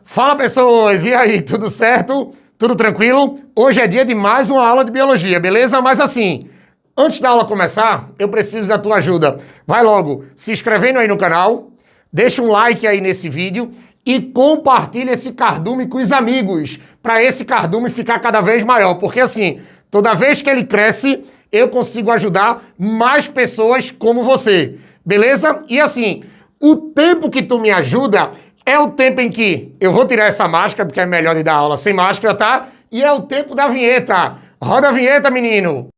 Fala, pessoas! E aí, tudo certo? Tudo tranquilo? Hoje é dia de mais uma aula de biologia, beleza? Mas assim, antes da aula começar, eu preciso da tua ajuda. Vai logo se inscrevendo aí no canal, deixa um like aí nesse vídeo e compartilha esse cardume com os amigos, para esse cardume ficar cada vez maior, porque assim, toda vez que ele cresce, eu consigo ajudar mais pessoas como você, beleza? E assim, o tempo que tu me ajuda é o tempo em que eu vou tirar essa máscara, porque é melhor de dar aula sem máscara, tá? E é o tempo da vinheta. Roda a vinheta, menino!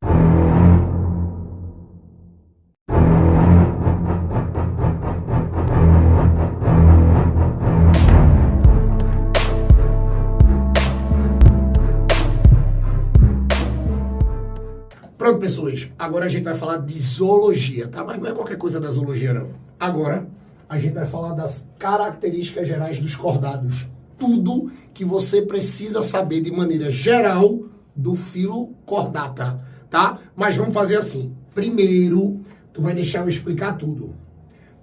Pronto, pessoas. Agora a gente vai falar de zoologia, tá? Mas não é qualquer coisa da zoologia, não. Agora a gente vai falar das características gerais dos cordados. Tudo que você precisa saber de maneira geral do filo Chordata, tá? Mas vamos fazer assim. Primeiro, tu vai deixar eu explicar tudo.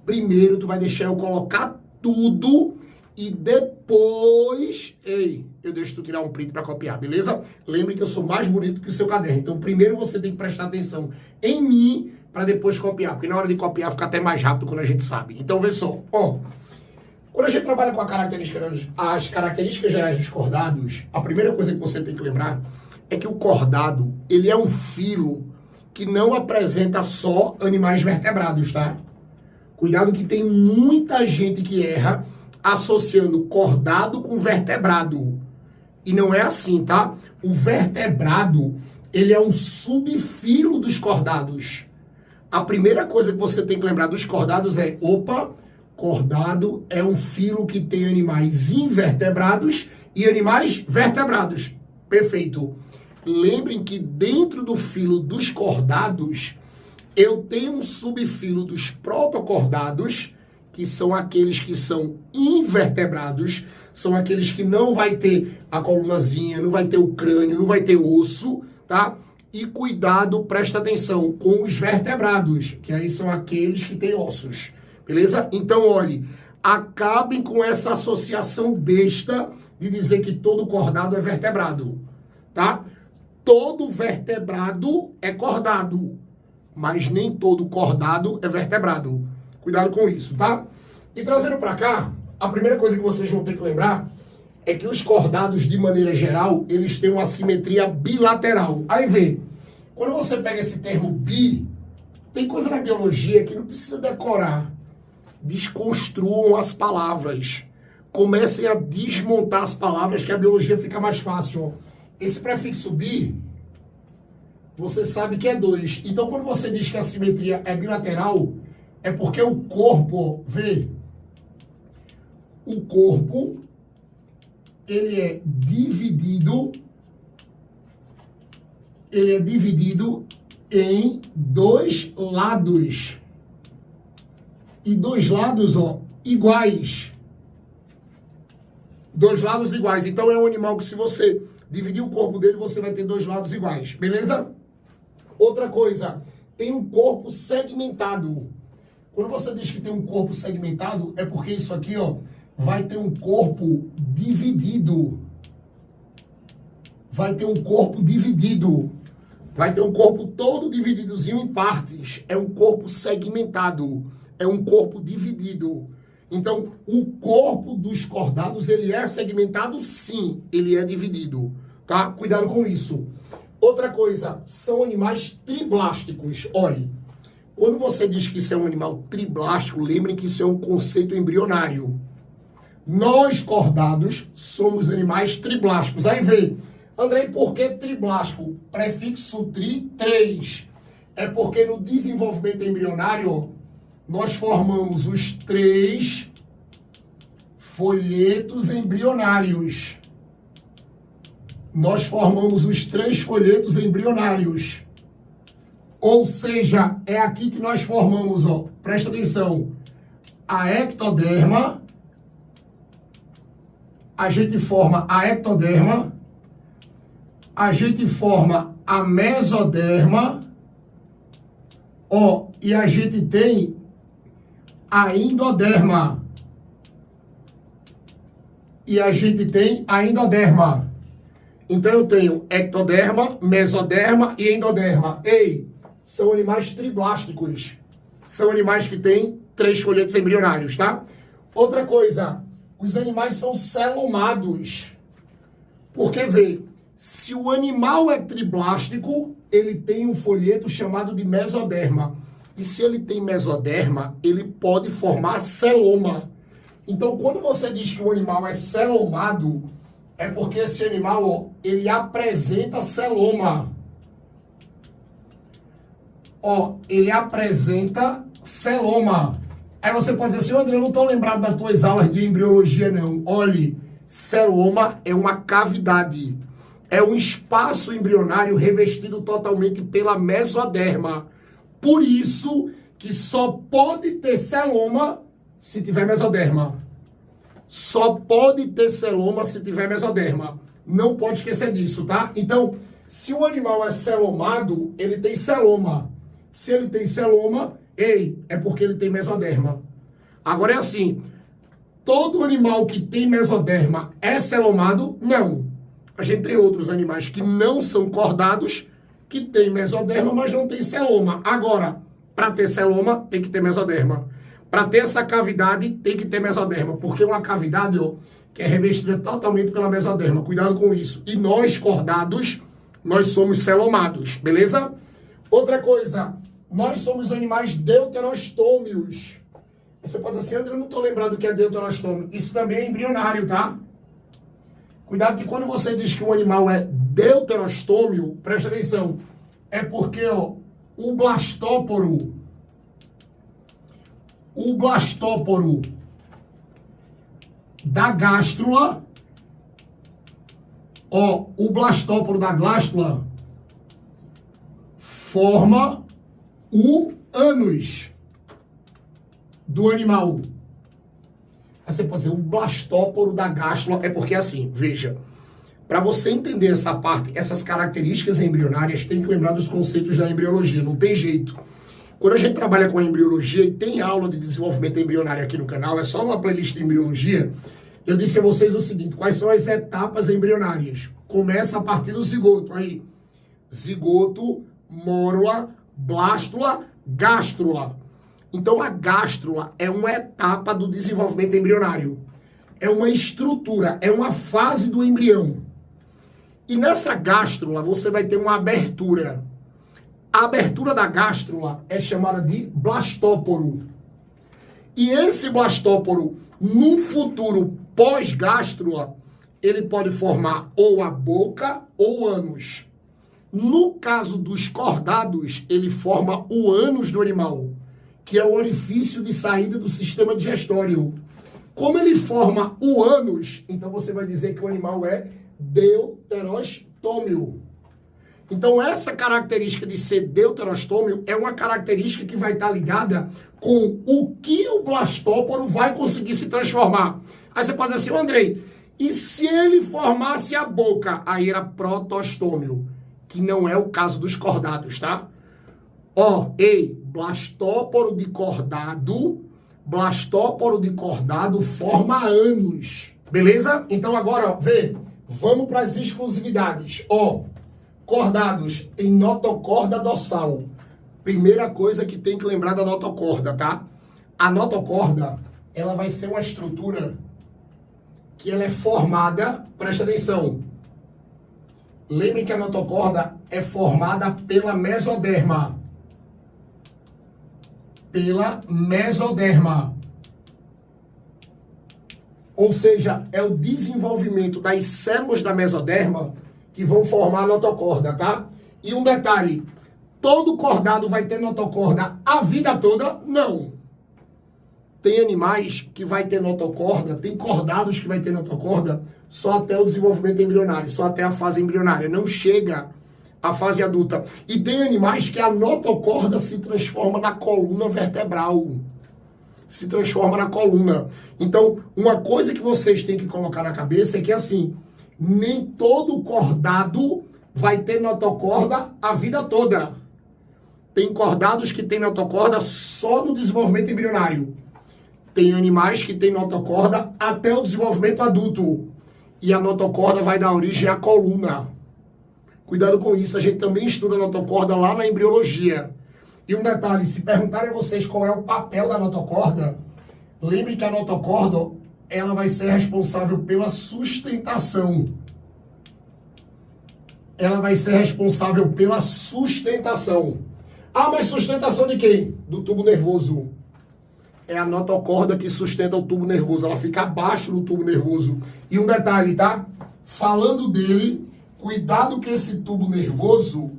Primeiro, tu vai deixar eu colocar tudo e depois... Ei, eu deixo tu tirar um print para copiar, beleza? Lembre que eu sou mais bonito que o seu caderno. Então, primeiro você tem que prestar atenção em mim para depois copiar. Porque na hora de copiar fica até mais rápido quando a gente sabe. Então, vê só. Ó, quando a gente trabalha com as características gerais dos cordados, a primeira coisa que você tem que lembrar é que o cordado, ele é um filo que não apresenta só animais vertebrados, tá? Cuidado que tem muita gente que erra associando cordado com vertebrado. E não é assim, tá? O vertebrado, ele é um subfilo dos cordados. A primeira coisa que você tem que lembrar dos cordados é, opa, cordado é um filo que tem animais invertebrados e animais vertebrados. Perfeito. Lembrem que dentro do filo dos cordados, eu tenho um subfilo dos protocordados, que são aqueles que são invertebrados, são aqueles que não vai ter a colunazinha, não vai ter o crânio, não vai ter osso, tá? E cuidado, presta atenção, com os vertebrados, que aí são aqueles que têm ossos, beleza? Então, olhe, acabem com essa associação besta de dizer que todo cordado é vertebrado, tá? Todo vertebrado é cordado, mas nem todo cordado é vertebrado. Cuidado com isso, tá? E trazendo para cá, a primeira coisa que vocês vão ter que lembrar é que os cordados, de maneira geral, eles têm uma simetria bilateral. Aí vê, quando você pega esse termo bi, tem coisa na biologia que não precisa decorar. Desconstruam as palavras. Comecem a desmontar as palavras que a biologia fica mais fácil. Esse prefixo bi, você sabe que é 2. Então, quando você diz que a simetria é bilateral, é porque o corpo, vê, o corpo, ele é dividido em dois lados. E dois lados, ó, iguais. Dois lados iguais. Então, é um animal que, se você dividir o corpo dele, você vai ter dois lados iguais, beleza? Outra coisa, tem um corpo segmentado. Quando você diz que tem um corpo segmentado, é porque isso aqui, ó, vai ter um corpo dividido. Vai ter um corpo dividido. Vai ter um corpo todo divididozinho em partes. É um corpo segmentado. É um corpo dividido. Então, o corpo dos cordados, ele é segmentado? Sim, ele é dividido. Tá? Cuidado com isso. Outra coisa, são animais triblásticos. Olhe, quando você diz que isso é um animal triblástico, lembrem que isso é um conceito embrionário. Nós, cordados, somos animais triblásticos. Aí vem, Andrei, por que triblástico? Prefixo tri, 3. É porque no desenvolvimento embrionário, nós formamos os 3 folhetos embrionários. Nós formamos os 3 folhetos embrionários. Ou seja, é aqui que nós formamos, ó, presta atenção, a ectoderma, a gente forma a ectoderma, a gente forma a mesoderma, ó, e a gente tem a endoderma. e a gente tem a endoderma. Então eu tenho ectoderma, mesoderma e endoderma. Ei, são animais triblásticos. São animais que têm 3 folhetos embrionários, tá? Outra coisa, os animais são celomados. Porque, vê, se o animal é triblástico, ele tem um folheto chamado de mesoderma. E se ele tem mesoderma, ele pode formar celoma. Então, quando você diz que o animal é celomado, é porque esse animal, ó, ele apresenta celoma. Ó, ele apresenta celoma. Aí você pode dizer assim, André, eu não estou lembrado das tuas aulas de embriologia, não. Olhe, celoma é uma cavidade. É um espaço embrionário revestido totalmente pela mesoderma. Por isso que só pode ter celoma se tiver mesoderma. Só pode ter celoma se tiver mesoderma. Não pode esquecer disso, tá? Então, se o animal é celomado, ele tem celoma. Se ele tem celoma, ei, é porque ele tem mesoderma. Agora é assim, todo animal que tem mesoderma é celomado? Não. A gente tem outros animais que não são cordados, que tem mesoderma, mas não tem celoma. Agora, para ter celoma, tem que ter mesoderma. Para ter essa cavidade, tem que ter mesoderma, porque uma cavidade, ó, que é revestida totalmente pela mesoderma. Cuidado com isso. E nós, cordados, nós somos celomados, beleza? Outra coisa, nós somos animais deuterostômios. Você pode dizer assim, André, eu não estou lembrado do que é deuterostômio. Isso também é embrionário, tá? Cuidado que quando você diz que um animal é deuterostômio, presta atenção, é porque ó, o blastóporo da gástrula, ó, o blastóporo da gástrula forma o ânus do animal. Aí você pode dizer, o blastóporo da gástrula é porque assim, veja, para você entender essa parte, essas características embrionárias, tem que lembrar dos conceitos da embriologia, não tem jeito. Quando a gente trabalha com a embriologia e tem aula de desenvolvimento embrionário aqui no canal, é só uma playlist de embriologia, eu disse a vocês o seguinte, quais são as etapas embrionárias? Começa a partir do zigoto, aí, zigoto, mórula, blástula, gástrula. Então, a gástrula é uma etapa do desenvolvimento embrionário. É uma estrutura, é uma fase do embrião. E nessa gástrula, você vai ter uma abertura. A abertura da gástrula é chamada de blastóporo. E esse blastóporo, num futuro pós-gástrula, ele pode formar ou a boca ou o ânus. No caso dos cordados, ele forma o ânus do animal, que é o orifício de saída do sistema digestório. Como ele forma o ânus, então você vai dizer que o animal é deuterostômio. Então essa característica de ser deuterostômio é uma característica que vai estar ligada com o que o blastóporo vai conseguir se transformar. Aí você pode dizer assim, Andrei, e se ele formasse a boca? Aí era protostômio, que não é o caso dos cordados, tá? Ó, ei, blastóporo de cordado forma ânus, beleza? Então agora, ó, vê, vamos para as exclusividades. Ó, cordados tem notocorda dorsal. Primeira coisa que tem que lembrar da notocorda, tá? A notocorda, ela vai ser uma estrutura que ela é formada, presta atenção. Lembre que a notocorda é formada pela mesoderma. Pela mesoderma. Ou seja, é o desenvolvimento das células da mesoderma que vão formar a notocorda, tá? E um detalhe, todo cordado vai ter notocorda a vida toda? Não. Tem animais que vai ter notocorda, tem cordados que vai ter notocorda só até o desenvolvimento embrionário, só até a fase embrionária, não chega à fase adulta. E tem animais que a notocorda se transforma na coluna vertebral. Se transforma na coluna. Então, uma coisa que vocês têm que colocar na cabeça é que, assim, nem todo cordado vai ter notocorda a vida toda. Tem cordados que tem notocorda só no desenvolvimento embrionário. Tem animais que têm notocorda até o desenvolvimento adulto. E a notocorda vai dar origem à coluna. Cuidado com isso, a gente também estuda a notocorda lá na embriologia. E um detalhe, se perguntarem a vocês qual é o papel da notocorda, lembre que a notocorda, ela vai ser responsável pela sustentação. Ela vai ser responsável pela sustentação. Ah, mas sustentação de quem? Do tubo nervoso. É a notocorda que sustenta o tubo nervoso. Ela fica abaixo do tubo nervoso. E um detalhe, tá? Falando dele, cuidado que esse tubo nervoso,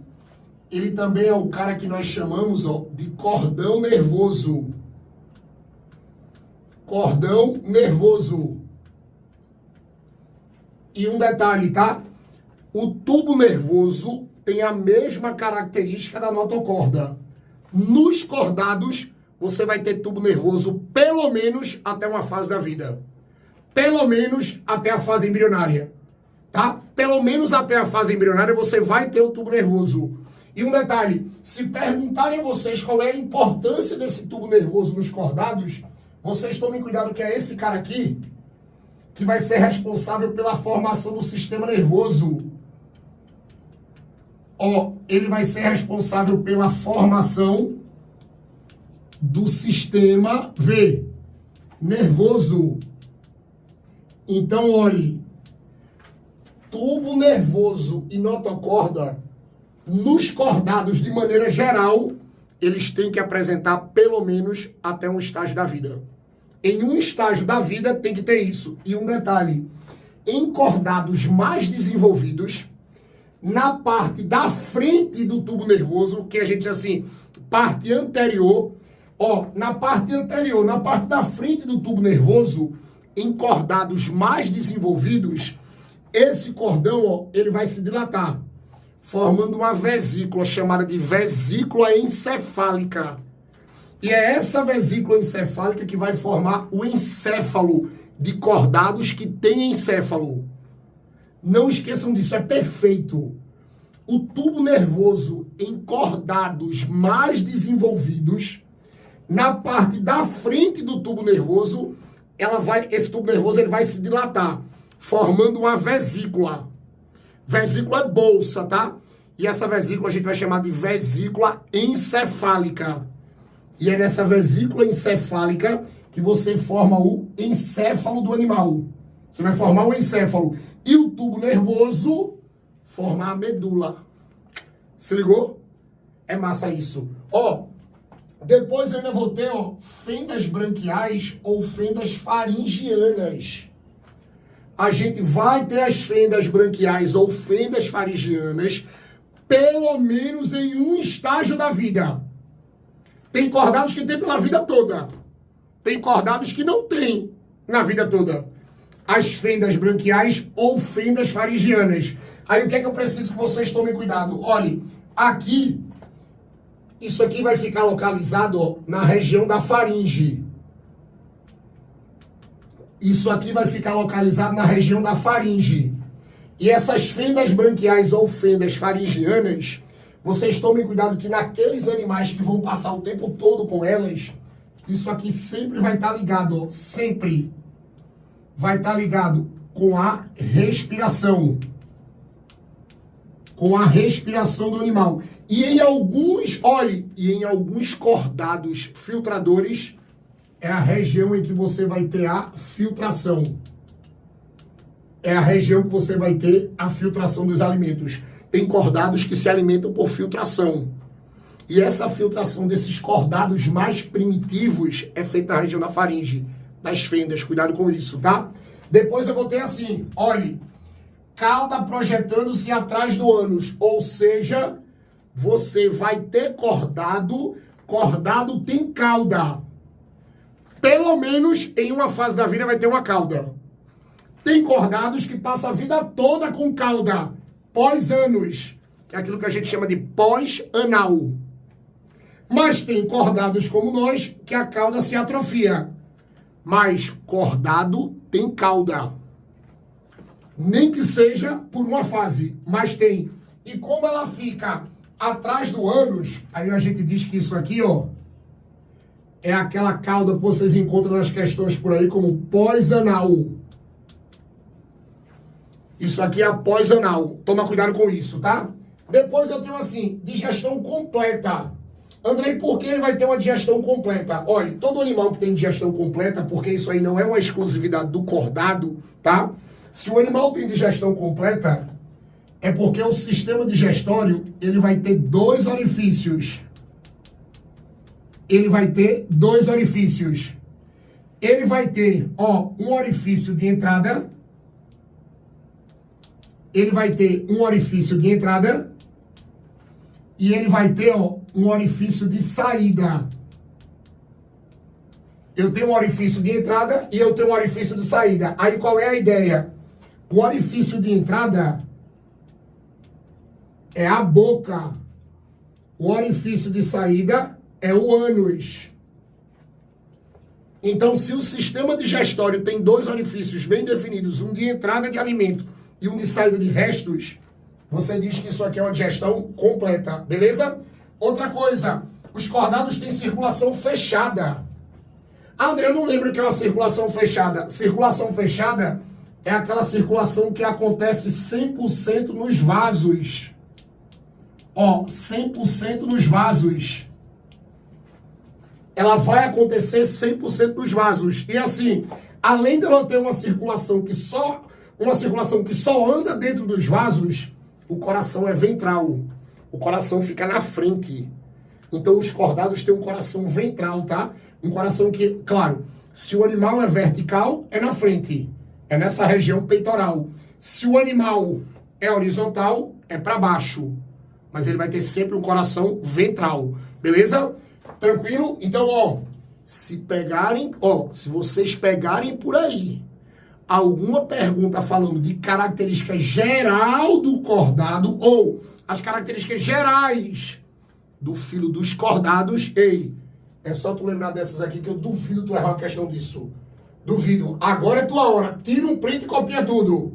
ele também é o cara que nós chamamos, ó, de cordão nervoso. Cordão nervoso. E um detalhe, tá? O tubo nervoso tem a mesma característica da notocorda. Nos cordados, você vai ter tubo nervoso pelo menos até uma fase da vida. Pelo menos até a fase embrionária. Tá? Pelo menos até a fase embrionária você vai ter o tubo nervoso. E um detalhe, se perguntarem a vocês qual é a importância desse tubo nervoso nos cordados, vocês tomem cuidado que é esse cara aqui que vai ser responsável pela formação do sistema nervoso. Ó, ele vai ser responsável pela formação do sistema nervoso. Então, olhe, tubo nervoso e notocorda, nos cordados de maneira geral, eles têm que apresentar pelo menos até um estágio da vida. Em um estágio da vida tem que ter isso. E um detalhe, em cordados mais desenvolvidos, na parte da frente do tubo nervoso, que a gente diz assim, parte anterior, ó, na parte anterior, na parte da frente do tubo nervoso, em cordados mais desenvolvidos, esse cordão, ó, ele vai se dilatar, formando uma vesícula chamada de vesícula encefálica. E é essa vesícula encefálica que vai formar o encéfalo de cordados que tem encéfalo. Não esqueçam disso, é perfeito. O tubo nervoso em cordados mais desenvolvidos, na parte da frente do tubo nervoso, esse tubo nervoso ele vai se dilatar, formando uma vesícula. Vesícula é bolsa, tá? E essa vesícula a gente vai chamar de vesícula encefálica. E é nessa vesícula encefálica que você forma o encéfalo do animal. Você vai formar o encéfalo. E o tubo nervoso formar a medula. Se ligou? É massa isso. Ó, depois eu ainda vou ter, ó, fendas branquiais ou fendas faringianas. A gente vai ter as fendas branquiais ou fendas faringianas pelo menos em um estágio da vida. Tem cordados que tem pela vida toda. Tem cordados que não tem na vida toda. As fendas branquiais ou fendas faringianas. Aí o que é que eu preciso que vocês tomem cuidado? Olhe, aqui, isso aqui vai ficar localizado, ó, na região da faringe. Isso aqui vai ficar localizado na região da faringe. E essas fendas branquiais ou fendas faringianas, vocês tomem cuidado que naqueles animais que vão passar o tempo todo com elas, isso aqui sempre vai estar ligado, ó, sempre vai estar ligado com a respiração. Com a respiração do animal. E em alguns, olhe, e em alguns cordados filtradores, é a região em que você vai ter a filtração. É a região que você vai ter a filtração dos alimentos. Tem cordados que se alimentam por filtração. E essa filtração desses cordados mais primitivos é feita na região da faringe, das fendas. Cuidado com isso, tá? Depois eu vou ter assim, olhe, cauda projetando-se atrás do ânus. Ou seja, você vai ter cordado tem cauda. Pelo menos em uma fase da vida vai ter uma cauda. Tem cordados que passam a vida toda com cauda, pós-ânus, que é aquilo que a gente chama de pós-anal. Mas tem cordados como nós que a cauda se atrofia. Mas cordado tem cauda. Nem que seja por uma fase, mas tem. E como ela fica atrás do ânus, aí a gente diz que isso aqui, ó, é aquela cauda que vocês encontram nas questões por aí como pós-anal. Isso aqui é a pós-anal. Toma cuidado com isso, tá? Depois eu tenho assim, digestão completa. Andrei, por que ele vai ter uma digestão completa? Olha, todo animal que tem digestão completa, porque isso aí não é uma exclusividade do cordado, tá? Se o animal tem digestão completa, é porque o sistema digestório, ele vai ter dois orifícios. Ele vai ter dois orifícios. Ele vai ter, ó, um orifício de entrada. Ele vai ter um orifício de entrada. E ele vai ter, ó, um orifício de saída. Eu tenho um orifício de entrada e eu tenho um orifício de saída. Aí qual é a ideia? O orifício de entrada é a boca. O orifício de saída é o ânus. Então, se o sistema digestório tem dois orifícios bem definidos, um de entrada de alimento e um de saída de restos, você diz que isso aqui é uma digestão completa, beleza? Outra coisa, os cordados têm circulação fechada. Ah, André, eu não lembro o que é uma circulação fechada. Circulação fechada é aquela circulação que acontece 100% nos vasos. Ó, 100% nos vasos. Ela vai acontecer 100% nos vasos. E assim, além dela ter uma circulação que só anda dentro dos vasos, o coração é ventral. O coração fica na frente. Então os cordados têm um coração ventral, tá? Um coração que, claro, se o animal é vertical, é na frente. É nessa região peitoral. Se o animal é horizontal, é para baixo. Mas ele vai ter sempre um coração ventral. Beleza? Tranquilo? Então, ó, se vocês pegarem por aí alguma pergunta falando de característica geral do cordado ou as características gerais do filo dos cordados, ei, é só tu lembrar dessas aqui que eu duvido tu errar a questão disso. Duvido. Agora é tua hora. Tira um print e copia tudo.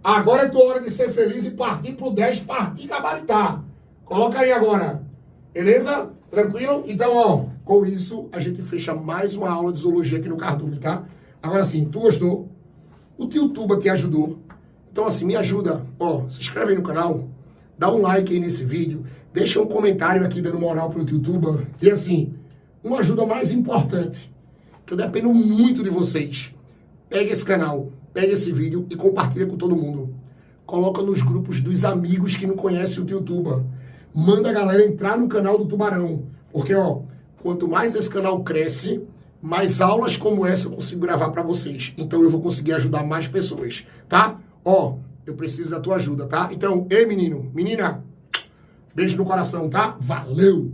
Agora é tua hora de ser feliz e partir pro 10, partir gabaritar. Coloca aí agora. Beleza? Tranquilo? Então, ó, com isso, a gente fecha mais uma aula de zoologia aqui no Cardume, tá? Agora sim, tu gostou? O Tiotuba te ajudou? Então, assim, me ajuda. Ó, se inscreve aí no canal, dá um like aí nesse vídeo, deixa um comentário aqui dando moral pro Tiotuba. E assim, uma ajuda mais importante, que eu dependo muito de vocês. Pega esse canal, pega esse vídeo e compartilha com todo mundo. Coloca nos grupos dos amigos que não conhecem o Tiotuba. Manda a galera entrar no canal do Tubarão. Porque, ó, quanto mais esse canal cresce, mais aulas como essa eu consigo gravar pra vocês. Então eu vou conseguir ajudar mais pessoas, tá? Ó, eu preciso da tua ajuda, tá? Então, ei menino, menina, beijo no coração, tá? Valeu!